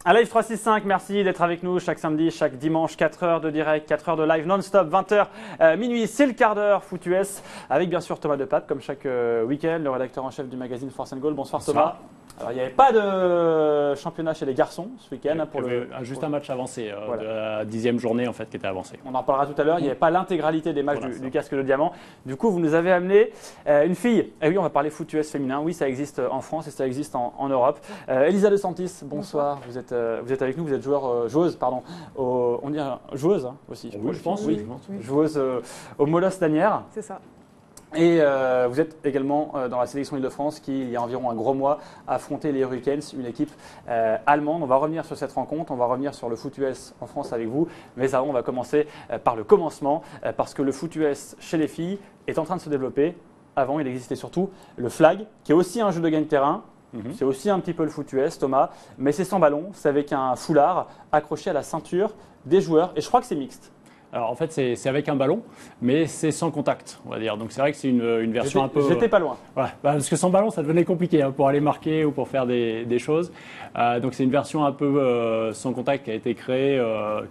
Un live 365, merci d'être avec nous chaque samedi, chaque dimanche, 4 heures de direct, 4 heures de live non-stop, 20h, minuit, c'est le quart d'heure Foot US, avec bien sûr Thomas Depape, comme chaque week-end, le rédacteur en chef du magazine Force & Goal. Bonsoir Thomas. Alors il n'y avait pas de championnat chez les garçons ce week-end. Juste un match avancé, de la 10e journée en fait, qui était avancé. On en parlera tout à l'heure, il n'y avait pas l'intégralité des matchs du casque de diamant. Du coup, vous nous avez amené une fille. Et oui, on va parler Foot US féminin. Oui, ça existe en France et ça existe en Europe. Elisa De Santis, bonsoir. Vous êtes avec nous, vous êtes joueuse, on dit joueuse aussi. Oui, je pense. Oui. Joueuse au Molosse d'Asnières. C'est ça. Et vous êtes également dans la sélection Île-de-France qui, il y a environ un gros mois, a affronté les Hurricanes, une équipe allemande. On va revenir sur cette rencontre, on va revenir sur le foot US en France avec vous. Mais avant, on va commencer par le commencement, parce que le foot US chez les filles est en train de se développer. Avant, il existait surtout le flag, qui est aussi un jeu de gagne-terrain. C'est aussi un petit peu le foot US, Thomas, mais c'est sans ballon, c'est avec un foulard accroché à la ceinture des joueurs, et je crois que c'est mixte. Alors en fait, c'est avec un ballon, mais c'est sans contact, on va dire. Donc c'est vrai que c'est une version un peu. J'étais pas loin. Ouais, parce que sans ballon, ça devenait compliqué pour aller marquer ou pour faire des choses. Donc c'est une version un peu sans contact qui a été créée,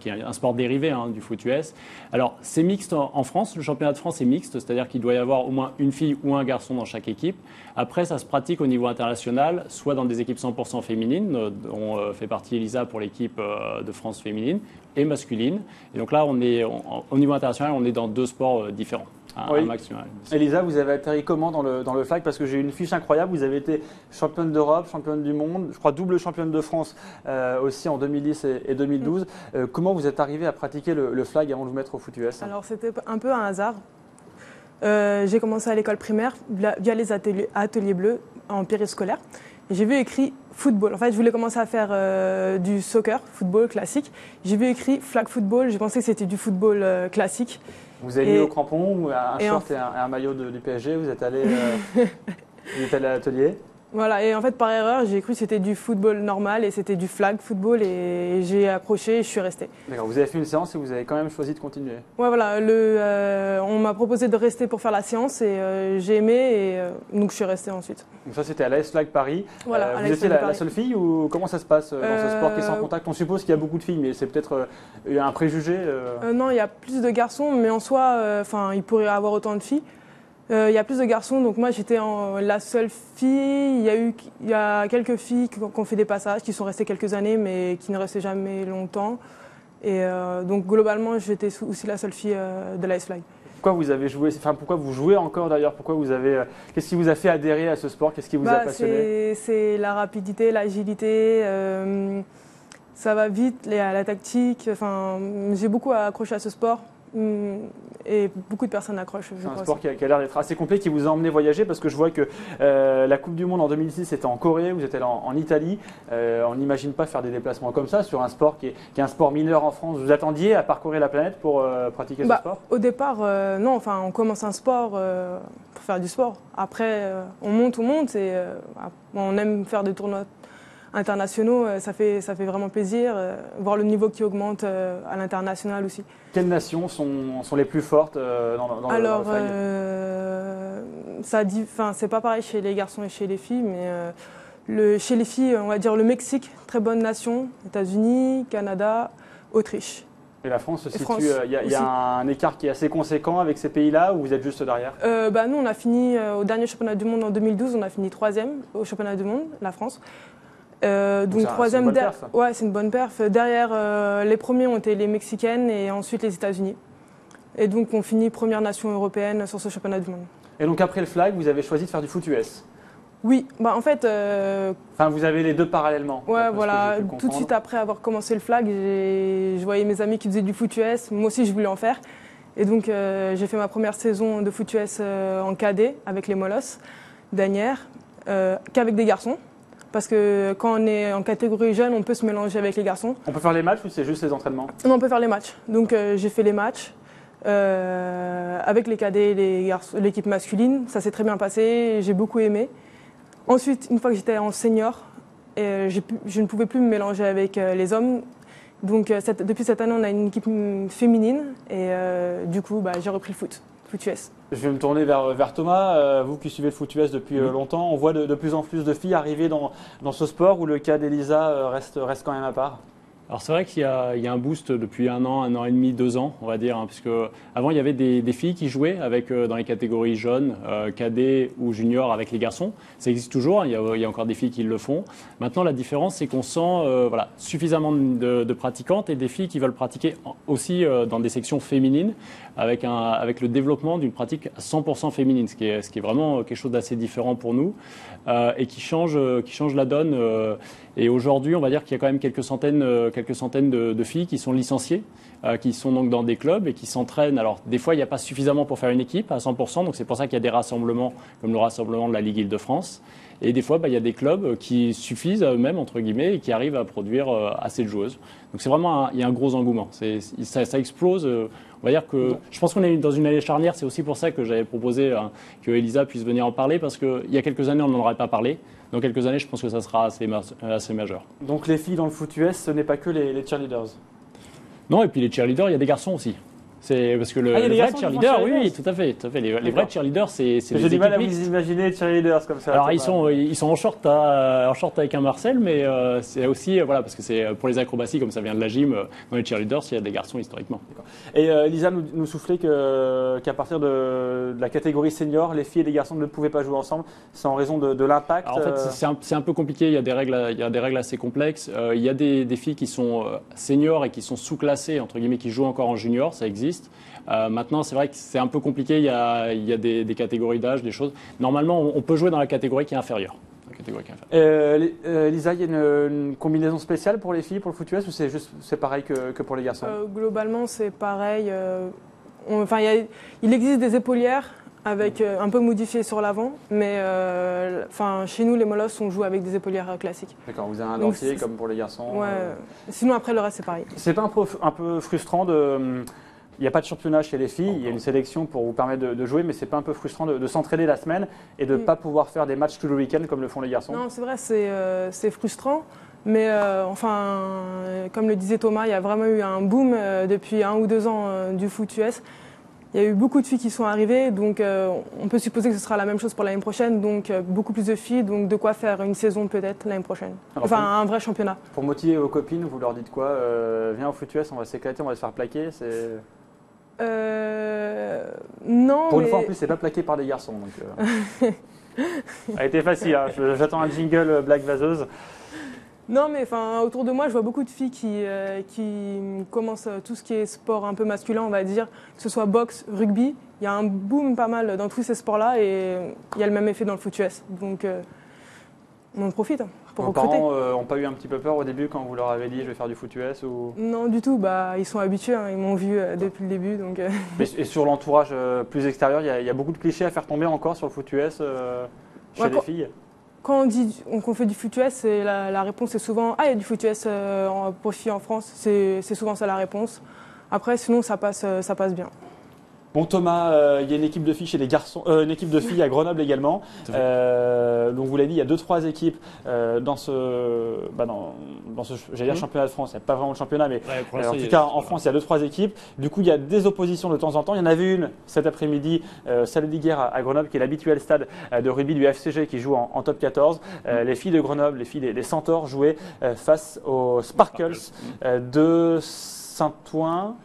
qui est un sport dérivé du foot US. Alors c'est mixte en France, le championnat de France est mixte, c'est-à-dire qu'il doit y avoir au moins une fille ou un garçon dans chaque équipe. Après, ça se pratique au niveau international, soit dans des équipes 100% féminines, dont fait partie Elisa pour l'équipe de France féminine, et masculine. Et donc là, au niveau international, on est dans deux sports différents. Oui. Un maximum. Elisa, vous avez atterri comment dans le flag? Parce que j'ai une fiche incroyable. Vous avez été championne d'Europe, championne du monde, je crois double championne de France aussi en 2010 et 2012. Comment vous êtes arrivée à pratiquer le flag avant de vous mettre au foot US? Alors c'était un peu un hasard. J'ai commencé à l'école primaire via les ateliers bleus en périscolaire. Et j'ai vu écrit football. En fait, je voulais commencer à faire du soccer, football classique. J'ai vu écrit flag football. J'ai pensé que c'était du football classique. Vous avez mis au crampon ou un short et un maillot du PSG. Vous êtes allé à l'atelier. Voilà, et en fait, par erreur, j'ai cru que c'était du football normal et c'était du flag football et j'ai accroché et je suis restée. D'accord, vous avez fait une séance et vous avez quand même choisi de continuer. Ouais, voilà, on m'a proposé de rester pour faire la séance et j'ai aimé et donc je suis restée ensuite. Donc ça, c'était à l'AS Flag Paris. Voilà, vous étiez la seule fille ou comment ça se passe dans ce sport qui est sans contact? On suppose qu'il y a beaucoup de filles, mais c'est peut-être un préjugé Non, il y a plus de garçons, mais en soi, il pourrait y avoir autant de filles. Il y a plus de garçons, donc moi j'étais la seule fille. Il y a quelques filles qui ont fait des passages, qui sont restées quelques années, mais qui ne restaient jamais longtemps. Et donc globalement, j'étais aussi la seule fille de l'AS Flag. Pourquoi vous avez joué? Pourquoi vous jouez encore d'ailleurs? Qu'est-ce qui vous a fait adhérer à ce sport? Qu'est-ce qui vous a passionné? C'est la rapidité, l'agilité. Ça va vite, la tactique. J'ai beaucoup accroché à ce sport. Et beaucoup de personnes accrochent. C'est un sport qui a l'air d'être assez complet, qui vous a emmené voyager, parce que je vois que la Coupe du Monde en 2006 c'était en Corée, vous êtes allé en Italie. On n'imagine pas faire des déplacements comme ça sur un sport qui est un sport mineur en France. Vous attendiez à parcourir la planète pour pratiquer ce sport? Au départ, non. On commence un sport pour faire du sport. Après, on monte. On aime faire des tournois internationaux, ça fait vraiment plaisir, voir le niveau qui augmente à l'international aussi. Quelles nations sont les plus fortes dans Alors, le flag? c'est pas pareil chez les garçons et chez les filles, mais chez les filles, on va dire le Mexique, très bonne nation, États-Unis, Canada, Autriche. Et la France se situe, il y a un écart qui est assez conséquent avec ces pays-là, ou vous êtes juste derrière? Nous, on a fini au dernier championnat du monde en 2012, on a fini 3e au championnat du monde, la France. Donc troisième, ouais, c'est une bonne perf. Derrière, les premiers ont été les Mexicaines et ensuite les États-Unis. Et donc on finit première nation européenne sur ce championnat du monde. Et donc après le flag, vous avez choisi de faire du foot US? Oui, en fait. Vous avez les deux parallèlement. Ouais, voilà. Tout de suite après avoir commencé le flag, je voyais mes amis qui faisaient du foot US. Moi aussi, je voulais en faire. Et donc j'ai fait ma première saison de foot US en cadet avec les Molosses d'Asnières, qu'avec des garçons. Parce que quand on est en catégorie jeune, on peut se mélanger avec les garçons. On peut faire les matchs ou c'est juste les entraînements? Non, on peut faire les matchs. Donc j'ai fait les matchs avec les cadets et l'équipe masculine. Ça s'est très bien passé, j'ai beaucoup aimé. Ensuite, une fois que j'étais en senior, je ne pouvais plus me mélanger avec les hommes. Donc depuis cette année, on a une équipe féminine et du coup, j'ai repris le foot foot US. Je vais me tourner vers Thomas. Vous qui suivez le foot US depuis longtemps, on voit de plus en plus de filles arriver dans ce sport où le cas d'Elisa reste quand même à part. Alors c'est vrai qu'il y a un boost depuis un an et demi, 2 ans, on va dire, hein, puisque avant il y avait des filles qui jouaient dans les catégories jeunes, cadets ou juniors avec les garçons. Ça existe toujours, hein, il y a encore des filles qui le font. Maintenant la différence c'est qu'on sent suffisamment de pratiquantes et des filles qui veulent pratiquer aussi dans des sections féminines avec le développement d'une pratique 100% féminine, ce qui est vraiment quelque chose d'assez différent pour nous et qui change la donne. Et aujourd'hui, on va dire qu'il y a quand même quelques centaines de filles qui sont licenciées, qui sont donc dans des clubs et qui s'entraînent. Alors, des fois, il n'y a pas suffisamment pour faire une équipe à 100%, donc c'est pour ça qu'il y a des rassemblements comme le rassemblement de la Ligue Île-de-France. Et des fois, il y a des clubs qui suffisent à eux-mêmes, entre guillemets, et qui arrivent à produire assez de joueuses. Donc c'est vraiment, il y a un gros engouement. Ça explose. On va dire que je pense qu'on est dans une année charnière. C'est aussi pour ça que j'avais proposé que Elisa puisse venir en parler, parce qu'il y a quelques années, on n'en aurait pas parlé. Dans quelques années, je pense que ça sera assez majeur. Donc les filles dans le foot US, ce n'est pas que les cheerleaders. Non, et puis les cheerleaders, il y a des garçons aussi. C'est parce que le vrai cheerleader, oui, tout à fait. Les vrais cheerleaders, c'est j'ai du mal à vous imaginer cheerleaders comme ça. Alors ils sont en short avec un Marcel, mais c'est aussi parce que c'est pour les acrobaties comme ça vient de la gym. Dans les cheerleaders, il y a des garçons historiquement. Et Lisa nous soufflait qu'à partir de la catégorie senior, les filles et les garçons ne pouvaient pas jouer ensemble. C'est en raison de l'impact. En fait, c'est un peu compliqué. Il y a des règles assez complexes. Il y a des filles qui sont seniors et qui sont sous-classées entre guillemets, qui jouent encore en junior. Ça existe. Maintenant, c'est vrai que c'est un peu compliqué. Il y a des catégories d'âge, des choses. Normalement, on peut jouer dans la catégorie qui est inférieure. Lisa, il y a une combinaison spéciale pour les filles, pour le foot US, ou c'est pareil que pour les garçons? Globalement, c'est pareil. Il existe des épaulières avec un peu modifiées sur l'avant, mais chez nous, les molosses, on joue avec des épaulières classiques. D'accord, vous avez un dentier comme pour les garçons. Ouais. Sinon, après, le reste, c'est pareil. C'est pas un peu frustrant il n'y a pas de championnat chez les filles, il y a une sélection pour vous permettre de jouer, mais c'est pas un peu frustrant de s'entraîner la semaine et de ne pas pouvoir faire des matchs tout le week-end comme le font les garçons? Non, c'est vrai, c'est frustrant, mais comme le disait Thomas, il y a vraiment eu un boom depuis 1 ou 2 ans du foot US. Il y a eu beaucoup de filles qui sont arrivées, donc on peut supposer que ce sera la même chose pour l'année prochaine, donc beaucoup plus de filles, donc de quoi faire une saison peut-être l'année prochaine. Un vrai championnat. Pour motiver vos copines, vous leur dites quoi? Viens au foot US, on va s'éclater, on va se faire plaquer. Non. Pour une fois en plus, c'est pas plaqué par des garçons. Donc, ça a été facile, hein. J'attends un jingle Black Vaseuse. Non, mais autour de moi, je vois beaucoup de filles qui commencent tout ce qui est sport un peu masculin, on va dire, que ce soit boxe, rugby. Il y a un boom pas mal dans tous ces sports-là et il y a le même effet dans le foot US. Donc, on en profite pour recruter. Vos parents n'ont pas eu un petit peu peur au début quand vous leur avez dit je vais faire du foot US ou... Non, du tout. Ils sont habitués, hein. Ils m'ont vu depuis le début. Donc, Et sur l'entourage plus extérieur, il y a beaucoup de clichés à faire tomber encore sur le foot US chez les filles? Quand on dit qu'on fait du foot US, la réponse est souvent « Ah, il y a du foot US pour filles en France ». C'est souvent ça la réponse. Après, sinon, ça passe bien. Bon Thomas, il y a une équipe de filles chez les garçons, une équipe de filles à Grenoble également. Donc vous l'avez dit, il y a 2-3 équipes dans ce j'allais dire championnat de France. Il n'y a pas vraiment de championnat, mais en tout cas en France, il y a 2-3 équipes. Du coup, il y a des oppositions de temps en temps. Il y en avait une cet après-midi, Salle d'Iguerre à Grenoble, qui est l'habituel stade de rugby du FCG qui joue en top 14. Les filles de Grenoble, les filles des Centaures jouaient face aux Sparkles de Saint-Ouen.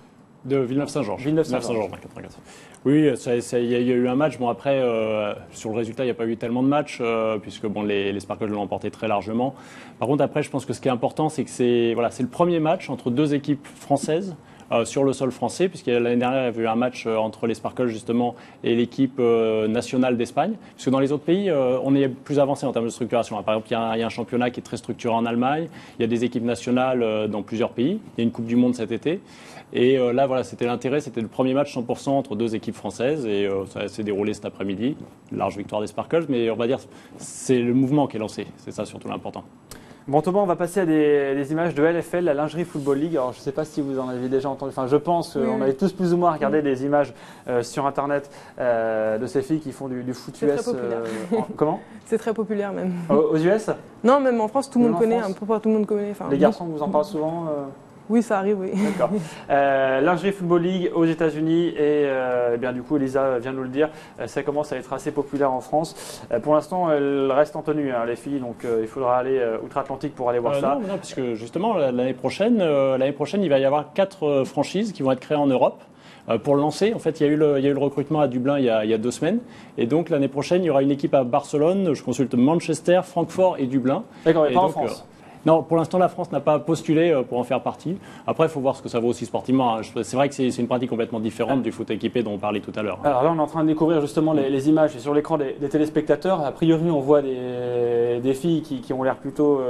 De Villeneuve-Saint-Georges. Villeneuve-Saint-Georges. 84. Oui, il y a eu un match. Bon, après, sur le résultat, il n'y a pas eu tellement de matchs, puisque les Sparkles l'ont emporté très largement. Par contre, après, je pense que ce qui est important, c'est que c'est le premier match entre 2 équipes françaises sur le sol français, puisque l'année dernière, il y avait eu un match entre les Sparkles, justement, et l'équipe nationale d'Espagne. Puisque dans les autres pays, on est plus avancé en termes de structuration. Par exemple, il y a un championnat qui est très structuré en Allemagne. Il y a des équipes nationales dans plusieurs pays. Il y a une Coupe du Monde cet été. Et là, c'était l'intérêt, c'était le premier match 100% entre 2 équipes françaises et ça s'est déroulé cet après-midi. Large victoire des Sparkles, mais on va dire c'est le mouvement qui est lancé, c'est ça surtout l'important. Bon Thomas, on va passer à des images de LFL, la Lingerie Football League. Alors je ne sais pas si vous en avez déjà entendu, je pense qu'on avait tous plus ou moins regardé des images sur internet de ces filles qui font du foot US. C'est très populaire. Comment? C'est très populaire même. Aux US? Non, même en France, tout le monde connaît, tout le monde connaît. Les garçons vous en parlent souvent? Oui, ça arrive, oui. D'accord. Lingerie Football League aux États-Unis et bien du coup, Elisa vient de nous le dire, ça commence à être assez populaire en France. Pour l'instant, elle reste en tenue, hein, les filles, donc il faudra aller outre-Atlantique pour aller voir ça. Non, parce que justement l'année prochaine, il va y avoir 4 franchises qui vont être créées en Europe. Pour le lancer, en fait, il y a eu le recrutement à Dublin il y a 2 semaines. Et donc, l'année prochaine, il y aura une équipe à Barcelone. Je consulte Manchester, Francfort et Dublin. D'accord, mais pas en donc, France. Non, pour l'instant, la France n'a pas postulé pour en faire partie. Après, il faut voir ce que ça vaut aussi sportivement. C'est vrai que c'est une pratique complètement différente du foot équipé dont on parlait tout à l'heure. Alors là, on est en train de découvrir justement les images sur l'écran des téléspectateurs. A priori, on voit des filles qui ont l'air plutôt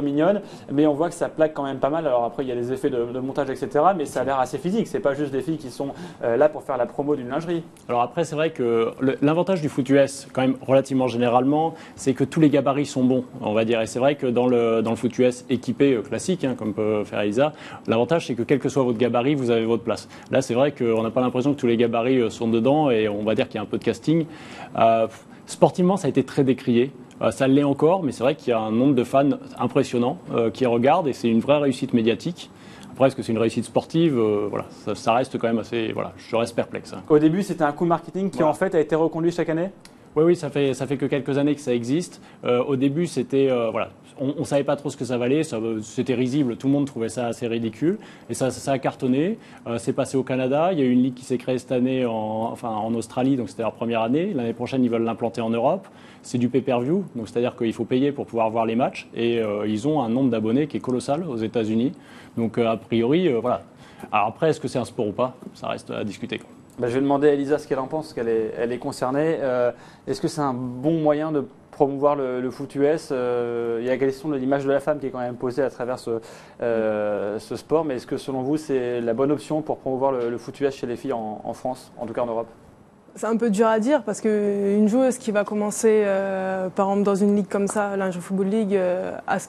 mignonnes, mais on voit que ça plaque quand même pas mal. Alors après, il y a des effets de montage, etc., mais ça a l'air assez physique. C'est pas juste des filles qui sont là pour faire la promo d'une lingerie. Alors après, c'est vrai que l'avantage du foot US, quand même relativement généralement, c'est que tous les gabarits sont bons, on va dire. Et c'est vrai que dans le foot US équipé classique, hein, comme peut faire Elisa, l'avantage c'est que quel que soit votre gabarit, vous avez votre place. Là, c'est vrai qu'on n'a pas l'impression que tous les gabarits sont dedans et on va dire qu'il y a un peu de casting. Sportivement, ça a été très décrié. Ça l'est encore, mais c'est vrai qu'il y a un nombre de fans impressionnant qui regardent et c'est une vraie réussite médiatique. Après, est-ce que c'est une réussite sportive voilà, ça reste quand même assez... Voilà, je reste perplexe. Hein. Au début, c'était un coup marketing qui en fait a été reconduit chaque année. Oui, ça fait que quelques années que ça existe. Au début, c'était voilà, on savait pas trop ce que ça valait, c'était risible, tout le monde trouvait ça assez ridicule, et ça a cartonné. C'est passé au Canada, il y a eu une ligue qui s'est créée cette année en Australie, donc c'était leur première année. L'année prochaine, ils veulent l'implanter en Europe. C'est du pay-per-view, donc c'est-à-dire qu'il faut payer pour pouvoir voir les matchs, et ils ont un nombre d'abonnés qui est colossal aux États-Unis. Donc a priori, voilà. Alors après, est-ce que c'est un sport ou pas? Ça reste à discuter. Je vais demander à Elisa ce qu'elle en pense, parce qu'elle est concernée. Est-ce que c'est un bon moyen de promouvoir le foot US? Il y a la question de l'image de la femme qui est quand même posée à travers ce sport, mais est-ce que selon vous c'est la bonne option pour promouvoir le foot US chez les filles en France, en tout cas en Europe? C'est un peu dur à dire parce qu'une joueuse qui va commencer, par exemple, dans une ligue comme ça, Lingerie Football League,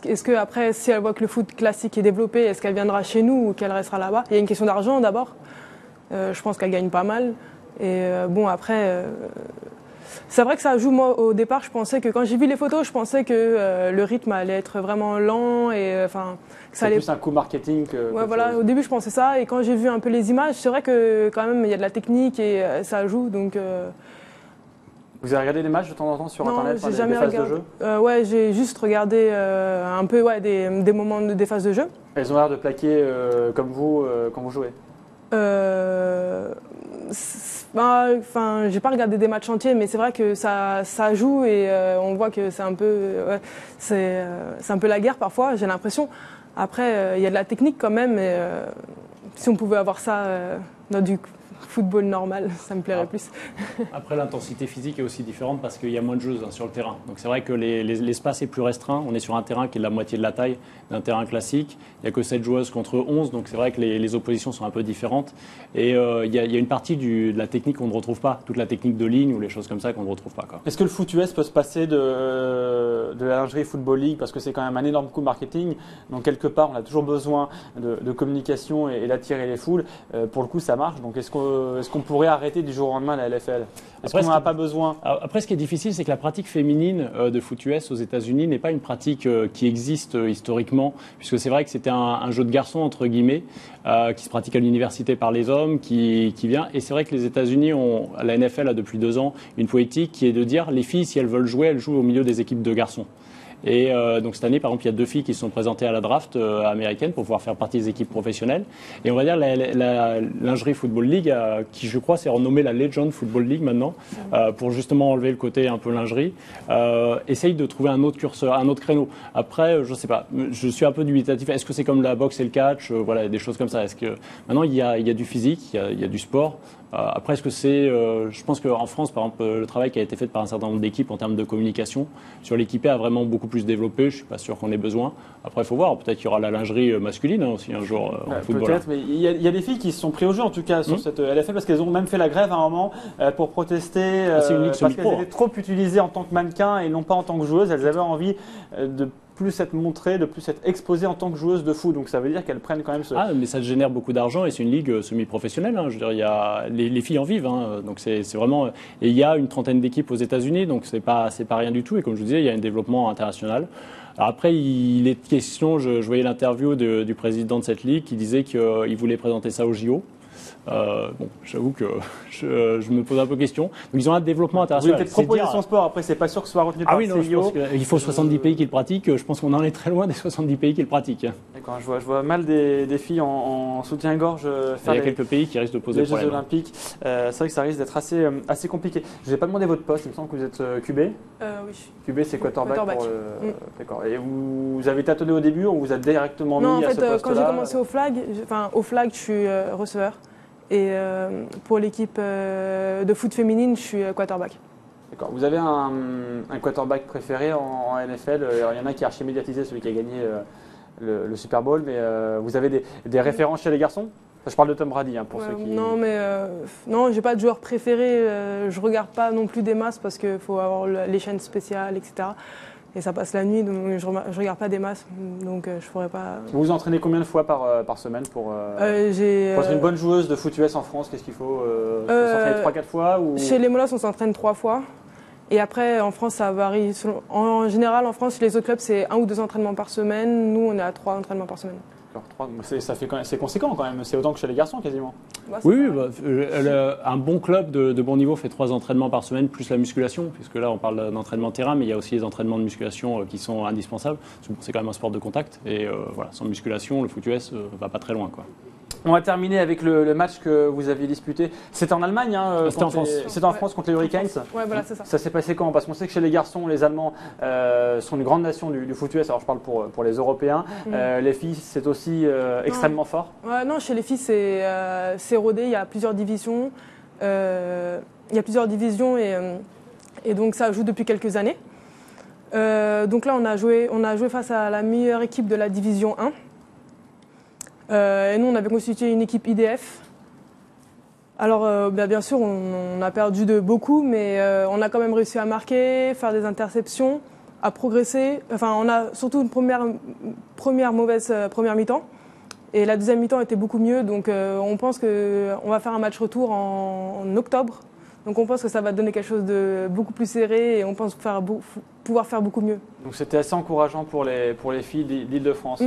est-ce qu'après, si elle voit que le foot classique est développé, est-ce qu'elle viendra chez nous ou qu'elle restera là-bas? Il y a une question d'argent d'abord. Je pense qu'elle gagne pas mal. Et bon, après, c'est vrai que ça joue. Moi, au départ, je pensais que quand j'ai vu les photos, je pensais que le rythme allait être vraiment lent et que ça allait. C'est plus un coup marketing que. Ouais, voilà. Au début, je pensais ça. Et quand j'ai vu un peu les images, c'est vrai que quand même, il y a de la technique et ça joue. Donc. Vous avez regardé des matchs de temps en temps sur Internet, j'ai jamais des phases regardé. de jeu? Ouais, j'ai juste regardé un peu des moments des phases de jeu. Elles ont l'air de plaquer comme vous quand vous jouez? J'ai pas regardé des matchs entiers, mais c'est vrai que ça joue et on voit que c'est un peu, c'est un peu la guerre parfois. J'ai l'impression. Après, il y a de la technique quand même. Et, si on pouvait avoir ça dans du football normal, ça me plairait plus. Après, l'intensité physique est aussi différente parce qu'il y a moins de joueuses sur le terrain. Donc c'est vrai que l'espace est plus restreint. On est sur un terrain qui est de la moitié de la taille d'un terrain classique. Il n'y a que 7 joueuses contre 11, donc c'est vrai que les oppositions sont un peu différentes. Et il y a une partie de la technique qu'on ne retrouve pas, toute la technique de ligne ou les choses comme ça qu'on ne retrouve pas. Est-ce que le foot US peut se passer de la lingerie Football League, parce que c'est quand même un énorme coup marketing, donc quelque part on a toujours besoin de communication et d'attirer les foules. Pour le coup ça marche, donc est-ce qu'on pourrait arrêter du jour au lendemain la LFL? Est-ce qu'on n'en a pas besoin? Après, ce qui est difficile, c'est que la pratique féminine de foot US aux États-Unis n'est pas une pratique qui existe historiquement, puisque c'est vrai que c'était un jeu de garçons, entre guillemets, qui se pratique à l'université par les hommes, qui vient. Et c'est vrai que les États-Unis la NFL a depuis 2 ans une politique qui est de dire les filles, si elles veulent jouer, elles jouent au milieu des équipes de garçons. Et donc cette année, par exemple, il y a 2 filles qui se sont présentées à la draft américaine pour pouvoir faire partie des équipes professionnelles. Et on va dire la lingerie Football League, qui je crois s'est renommée la Legend Football League maintenant, pour justement enlever le côté un peu lingerie, essaye de trouver un autre curseur, un autre créneau. Après, je sais pas, je suis un peu dubitatif. Est-ce que c'est comme la boxe et le catch, voilà, des choses comme ça. Est-ce que maintenant il y a du physique, il y a du sport. Après, est-ce que c'est... je pense qu'en France, par exemple, le travail qui a été fait par un certain nombre d'équipes en termes de communication sur l'équipé a vraiment beaucoup plus développé. Je ne suis pas sûr qu'on ait besoin. Après, il faut voir. Peut-être qu'il y aura la lingerie masculine aussi un jour en football. Peut-être, mais il y a des filles qui se sont pris au jeu, en tout cas, sur cette LFL, parce qu'elles ont même fait la grève à un moment pour protester, parce qu'elles étaient trop utilisées en tant que mannequins et non pas en tant que joueuses. Elles avaient envie de plus être montrées, de plus être exposées en tant que joueuses de foot. Donc ça veut dire qu'elles prennent quand même ce... Ah, mais ça génère beaucoup d'argent et c'est une ligue semi-professionnelle. Hein. Je veux dire, les filles en vivent. Hein. Donc c'est vraiment... Et il y a une 30aine d'équipes aux États-Unis, donc c'est pas rien du tout. Et comme je vous disais, il y a un développement international. Alors après, il est question, je voyais l'interview du président de cette ligue qui disait qu'il voulait présenter ça au JO. Bon, j'avoue que je me pose un peu question. Donc ils ont un développement international. Vous avez peut-être proposé son sport, après c'est pas sûr que ce soit retenu par le non, CIO. je pense qu'il faut 70 pays qui le pratiquent. Je pense qu'on en est très loin des 70 pays qui le pratiquent. D'accord, je vois mal des filles en soutien-gorge faire il y a quelques pays qui risquent de poser les Jeux problème. Olympiques. C'est vrai que ça risque d'être assez compliqué. Je vous ai pas demandé votre poste, il me semble que vous êtes QB. Oui. QB c'est quarterback. Quarterback. D'accord. Et vous avez tâtonné au début ou vous êtes directement Non, mis en à ce fait, poste-là? quand j'ai commencé au flag, je suis receveur. Et pour l'équipe de foot féminine, je suis quarterback. D'accord. Vous avez un quarterback préféré en NFL? Alors, il y en a qui est archi médiatisé, celui qui a gagné le Super Bowl, mais vous avez des références chez les garçons? Je parle de Tom Brady pour ceux qui... Non, mais non, j'ai pas de joueur préféré. Je regarde pas non plus des masses parce qu'il faut avoir les chaînes spéciales, etc. Et ça passe la nuit, donc je regarde pas des masses, donc je pourrais pas. Vous vous entraînez combien de fois par semaine pour être une bonne joueuse de foot US en France? Qu'est-ce qu'il faut s'entraîner 3-4 fois ou... Chez les Molosses, on s'entraîne 3 fois. Et après, en France, ça varie. En général, en France, les autres clubs, c'est 1 ou 2 entraînements par semaine. Nous, on est à 3 entraînements par semaine. C'est conséquent quand même, c'est autant que chez les garçons quasiment. Oui, un bon club de bon niveau fait 3 entraînements par semaine plus la musculation, puisque là on parle d'entraînement terrain, mais il y a aussi les entraînements de musculation qui sont indispensables. C'est quand même un sport de contact et voilà, sans musculation, le foot US va pas très loin, quoi. On va terminer avec le match que vous aviez disputé. C'était en Allemagne, c'était en France. C'était en France contre les Hurricanes. Ouais, voilà, c'est ça. Ça s'est passé comment? Parce qu'on sait que chez les garçons, les Allemands sont une grande nation du foot US. Alors je parle pour les Européens. Les filles, c'est aussi extrêmement fort. Ouais, non, chez les filles, c'est rodé. Il y a plusieurs divisions. Et donc ça joue depuis quelques années. Donc là, on a joué face à la meilleure équipe de la division 1. Et nous, on avait constitué une équipe IDF. Alors, bien sûr, on a perdu de beaucoup, mais on a quand même réussi à marquer, faire des interceptions, à progresser. Enfin, on a surtout une première mauvaise première mi-temps. Et la deuxième mi-temps était beaucoup mieux. Donc, on pense qu'on va faire un match retour en octobre. Donc, on pense que ça va donner quelque chose de beaucoup plus serré et on pense pouvoir faire beaucoup mieux. Donc, c'était assez encourageant pour les filles d'Île-de-France.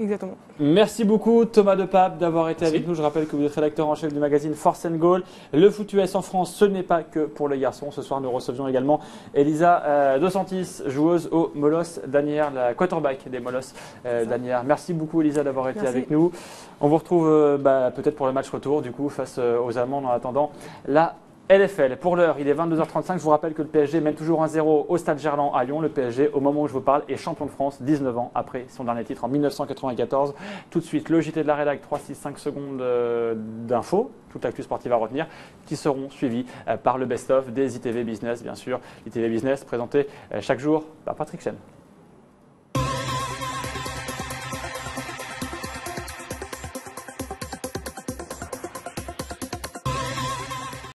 Exactement. Merci beaucoup Thomas Depape d'avoir été avec nous. Je rappelle que vous êtes rédacteur en chef du magazine Force and Goal. Le foot US en France, ce n'est pas que pour les garçons. Ce soir, nous recevions également Elisa Dos Santis, joueuse au Molosses d'Asnières, la quarterback des Molosses d'Asnières. Merci beaucoup Elisa d'avoir été avec nous. On vous retrouve peut-être pour le match retour du coup face aux Allemands en attendant la LFL. Pour l'heure, il est 22h35. Je vous rappelle que le PSG mène toujours 1-0 au Stade Gerland à Lyon. Le PSG, au moment où je vous parle, est champion de France 19 ans après son dernier titre en 1994. Tout de suite, le JT de la rédac, 3-6-5 secondes d'infos, toute l'actu sportive à retenir, qui seront suivies par le best-of des ITV Business, bien sûr. ITV Business présenté chaque jour par Patrick Chen.